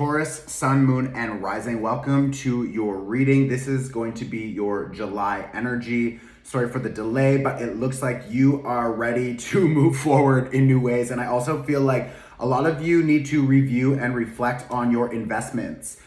Taurus, Sun, Moon, and Rising. Welcome to your reading. This is going to be your July energy. Sorry for the delay, but it looks like you are ready to move forward in new ways. And I also feel like a lot of you need to review and reflect on your investments,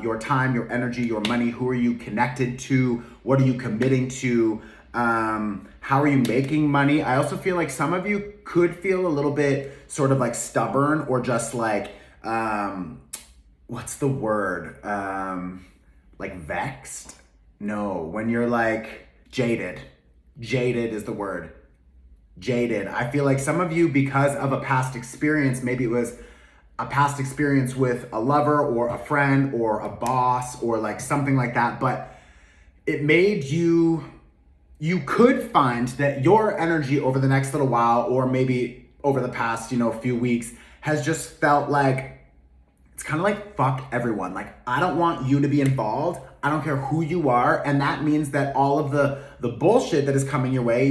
your time, your energy, your money. Who are you connected to? What are you committing to? How are you making money? I also feel like some of you could feel a little bit sort of like stubborn or just like, what's the word? Like vexed? No, when you're like jaded. Jaded is the word. Jaded. I feel like some of you, because of a past experience, maybe it was a past experience with a lover or a friend or a boss or like something like that, but it made you could find that your energy over the next little while, or maybe over the past, few weeks, has just felt like, it's kind of like, fuck everyone. Like, I don't want you to be involved. I don't care who you are. And that means that all of the bullshit that is coming your way,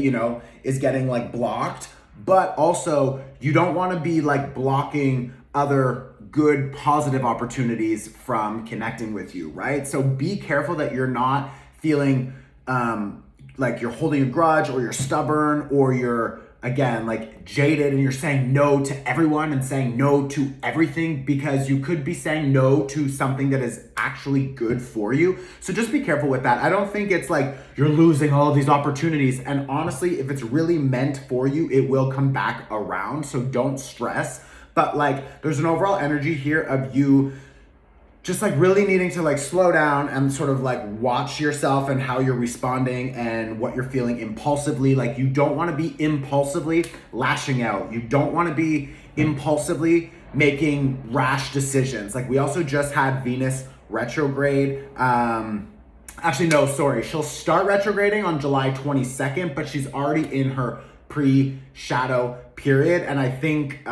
is getting like blocked. But also you don't want to be like blocking other good, positive opportunities from connecting with you, right? So be careful that you're not feeling, like you're holding a grudge, or you're stubborn, or you're, again, like jaded, and you're saying no to everyone and saying no to everything, because you could be saying no to something that is actually good for you. So just be careful with that. I don't think it's like you're losing all of these opportunities. And honestly, if it's really meant for you, it will come back around. So don't stress. But like, there's an overall energy here of you just like really needing to like slow down and sort of like watch yourself and how you're responding and what you're feeling impulsively. Like, you don't want to be impulsively lashing out. You don't want to be impulsively making rash decisions. Like, we also just had Venus retrograde. Actually, no, sorry. She'll start retrograding on July 22nd, but she's already in her pre-shadow period. And I think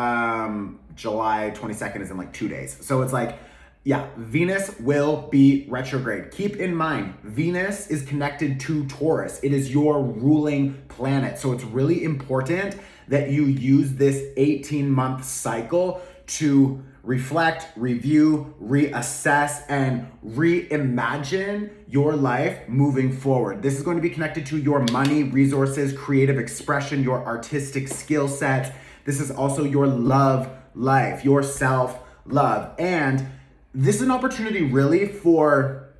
July 22nd is in like 2 days. So it's like, yeah, Venus will be retrograde. Keep in mind, Venus is connected to Taurus. It is your ruling planet. So it's really important that you use this 18-month cycle to reflect, review, reassess, and reimagine your life moving forward. This is going to be connected to your money, resources, creative expression, your artistic skill sets. This is also your love life, your self-love. And this is an opportunity really for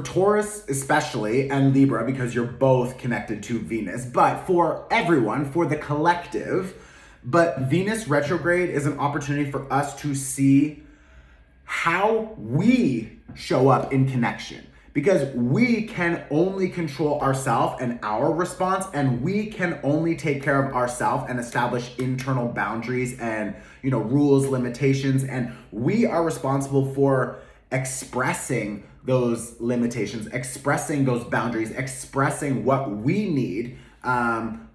Taurus especially, and Libra, because you're both connected to Venus, but for everyone, for the collective. But Venus retrograde is an opportunity for us to see how we show up in connection, because we can only control ourselves and our response, and we can only take care of ourselves and establish internal boundaries and rules, limitations, and we are responsible for expressing those limitations, expressing those boundaries, expressing what we need,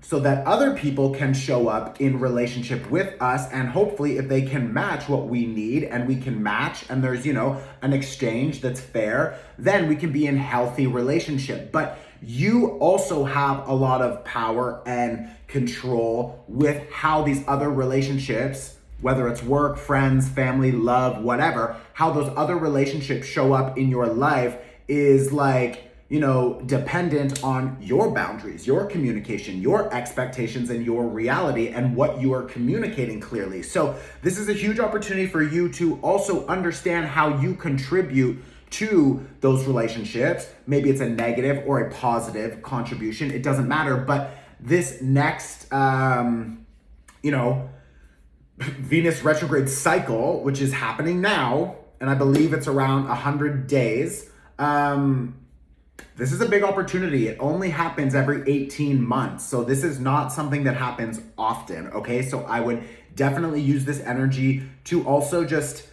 so that other people can show up in relationship with us. And hopefully, if they can match what we need and we can match, and there's, an exchange that's fair, then we can be in healthy relationship. But you also have a lot of power and control with how these other relationships, whether it's work, friends, family, love, whatever, how those other relationships show up in your life is like, dependent on your boundaries, your communication, your expectations, and your reality, and what you are communicating clearly. So this is a huge opportunity for you to also understand how you contribute to those relationships. Maybe it's a negative or a positive contribution. It doesn't matter. But this next, Venus retrograde cycle, which is happening now, and I believe it's around 100 days, this is a big opportunity. It only happens every 18 months. So this is not something that happens often, okay? So I would definitely use this energy to also just,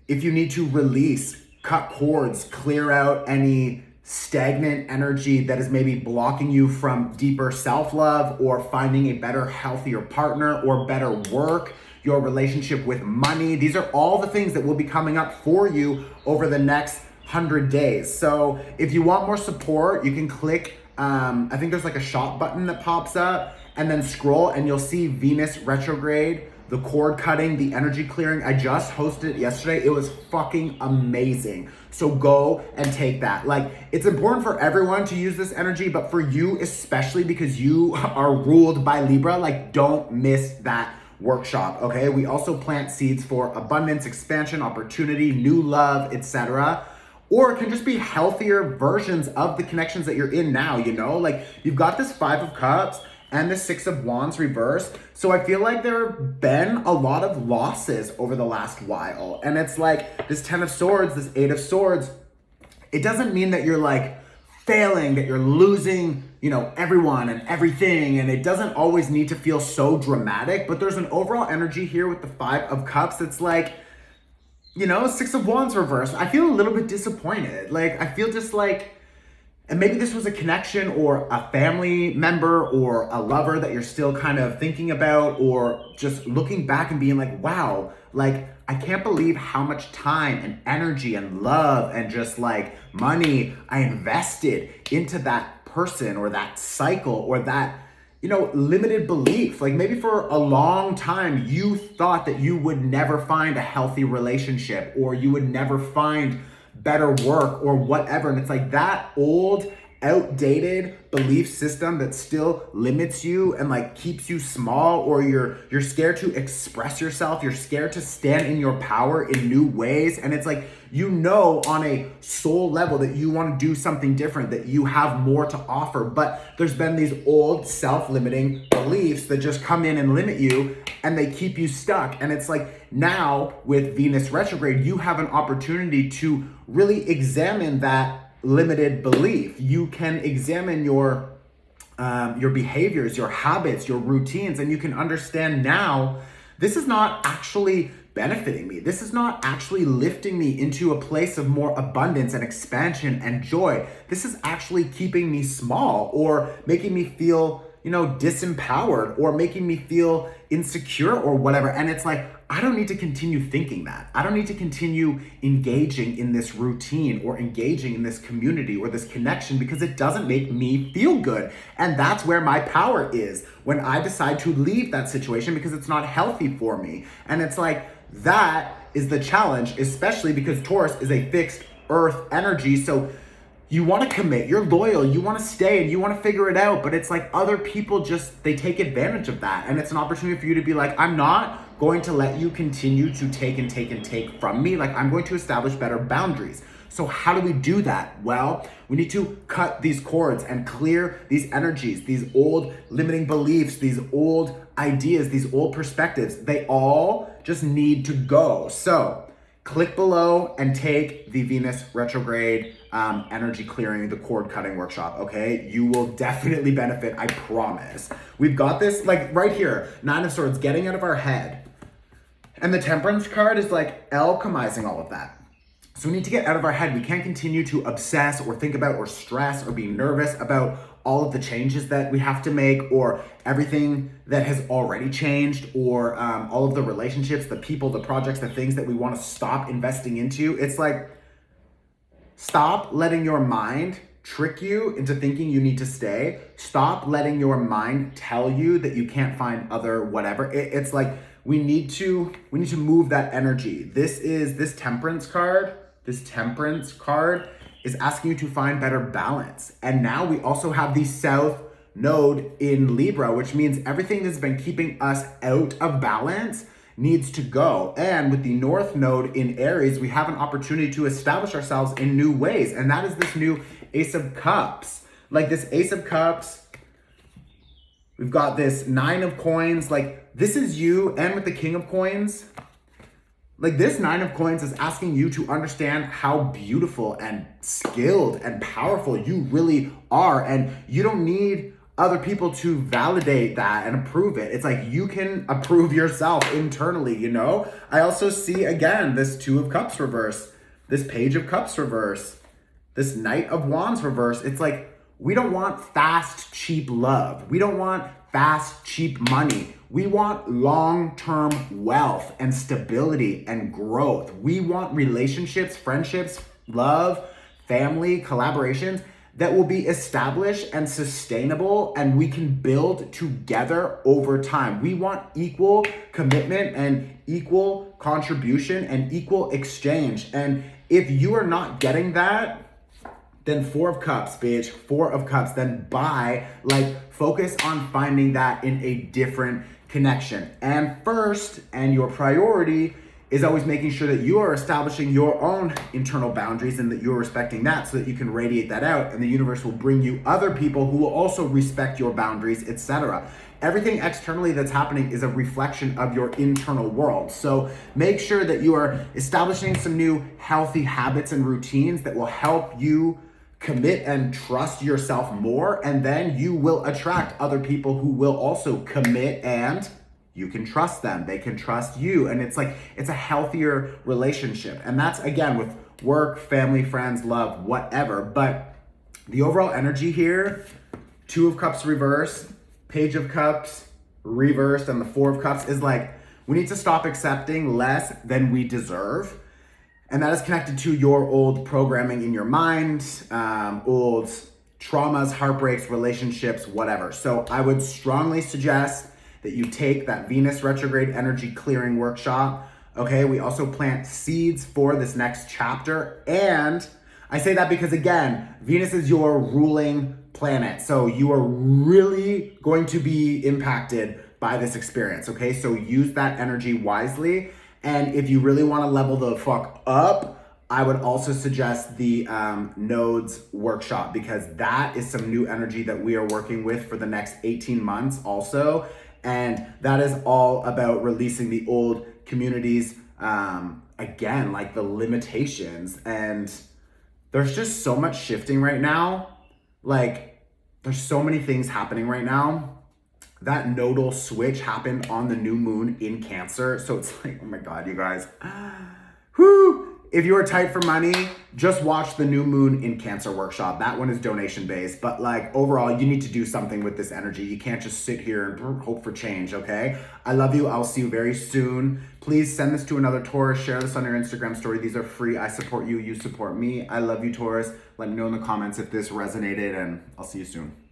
if you need to release, cut cords, clear out any stagnant energy that is maybe blocking you from deeper self-love, or finding a better, healthier partner, or better work, your relationship with money. These are all the things that will be coming up for you over the next 100 days. So if you want more support, you can click, I think there's like a shop button that pops up, and then scroll, and you'll see Venus retrograde, the cord cutting, the energy clearing. I just hosted it yesterday. It was fucking amazing. So go and take that. Like, it's important for everyone to use this energy, but for you especially, because you are ruled by Libra, like, don't miss that workshop, okay? We also plant seeds for abundance, expansion, opportunity, new love, etc. Or it can just be healthier versions of the connections that you're in now, you know? Like, you've got this 5 of Cups and the 6 of Wands reversed. So I feel like there have been a lot of losses over the last while. And it's like this 10 of Swords, this 8 of Swords, it doesn't mean that you're like failing, that you're losing, you know, everyone and everything. And it doesn't always need to feel so dramatic, but there's an overall energy here with the 5 of Cups. It's like, you know, 6 of Wands reversed. I feel a little bit disappointed. Like, I feel just like, and maybe this was a connection or a family member or a lover that you're still kind of thinking about, or just looking back and being like, wow, like, I can't believe how much time and energy and love and just like money I invested into that person or that cycle or that, you know, limited belief. Like, maybe for a long time you thought that you would never find a healthy relationship, or you would never find better work or whatever. And it's like that old, outdated belief system that still limits you and like keeps you small, or you're scared to express yourself. You're scared to stand in your power in new ways. And it's like, you know, on a soul level that you want to do something different, that you have more to offer, but there's been these old self-limiting beliefs that just come in and limit you, and they keep you stuck. And it's like, now with Venus retrograde, you have an opportunity to really examine that limited belief. You can examine your behaviors, your habits, your routines, and you can understand now, this is not actually benefiting me. This is not actually lifting me into a place of more abundance and expansion and joy. This is actually keeping me small, or making me feel, you know, disempowered, or making me feel insecure or whatever. And it's like, I don't need to continue thinking that. I don't need to continue engaging in this routine or engaging in this community or this connection, because it doesn't make me feel good. And that's where my power is, when I decide to leave that situation because it's not healthy for me. And it's like, that is the challenge, especially because Taurus is a fixed earth energy. So you want to commit, you're loyal, you want to stay, and you want to figure it out. But it's like, other people just, they take advantage of that. And it's an opportunity for you to be like, I'm not going to let you continue to take and take and take from me. Like, I'm going to establish better boundaries. So how do we do that? Well, we need to cut these cords and clear these energies, these old limiting beliefs, these old ideas, these old perspectives. They all just need to go. So click below and take the Venus retrograde energy clearing, the cord cutting workshop, okay? You will definitely benefit, I promise. We've got this, like, right here, 9 of Swords, getting out of our head. And the Temperance card is like alchemizing all of that. So we need to get out of our head. We can't continue to obsess or think about or stress or be nervous about all of the changes that we have to make, or everything that has already changed, or all of the relationships, the people, the projects, the things that we want to stop investing into. It's like, stop letting your mind trick you into thinking you need to stay. Stop letting your mind tell you that you can't find other whatever. It's like, we need to move that energy. This Temperance card is asking you to find better balance. And now we also have the South Node in Libra, which means everything that's been keeping us out of balance needs to go. And with the North Node in Aries, we have an opportunity to establish ourselves in new ways. And that is this new Ace of Cups. Like, this Ace of Cups, we've got this 9 of Coins. Like, this is you. And with the King of Coins, like, this 9 of Coins is asking you to understand how beautiful and skilled and powerful you really are. And you don't need other people to validate that and approve it. It's like, you can approve yourself internally, you know? I also see, again, this 2 of Cups reverse, this Page of Cups reverse, this Knight of Wands reverse. It's like, we don't want fast, cheap love. We don't want fast, cheap money. We want long-term wealth and stability and growth. We want relationships, friendships, love, family, collaborations that will be established and sustainable, and we can build together over time. We want equal commitment and equal contribution and equal exchange. And if you are not getting that, then Four of Cups, bitch, Four of Cups, then focus on finding that in a different connection. And first, and your priority is always making sure that you are establishing your own internal boundaries and that you're respecting that so that you can radiate that out, and the universe will bring you other people who will also respect your boundaries, etc. Everything externally that's happening is a reflection of your internal world. So make sure that you are establishing some new healthy habits and routines that will help you commit and trust yourself more, and then you will attract other people who will also commit, and you can trust them, they can trust you, and it's a healthier relationship. And that's, again, with work, family, friends, love, whatever. But the overall energy here, Two of Cups reversed, Page of Cups reversed, and the Four of Cups is we need to stop accepting less than we deserve. And that is connected to your old programming in your mind, old traumas, heartbreaks, relationships, whatever. So I would strongly suggest that you take that Venus retrograde energy clearing workshop. Okay, we also plant seeds for this next chapter. And I say that because, again, Venus is your ruling planet. So you are really going to be impacted by this experience. Okay, so use that energy wisely. And if you really want to level the fuck up, I would also suggest the nodes workshop, because that is some new energy that we are working with for the next 18 months also. And that is all about releasing the old communities, again, the limitations. And there's just so much shifting right now. There's so many things happening right now. That nodal switch happened on the new moon in Cancer. So it's oh my God, you guys. Whew. If you are tight for money, just watch the new moon in Cancer workshop. That one is donation based, but overall, you need to do something with this energy. You can't just sit here and hope for change, okay? I love you. I'll see you very soon. Please send this to another Taurus. Share this on your Instagram story. These are free. I support you. You support me. I love you, Taurus. Let me know in the comments if this resonated, and I'll see you soon.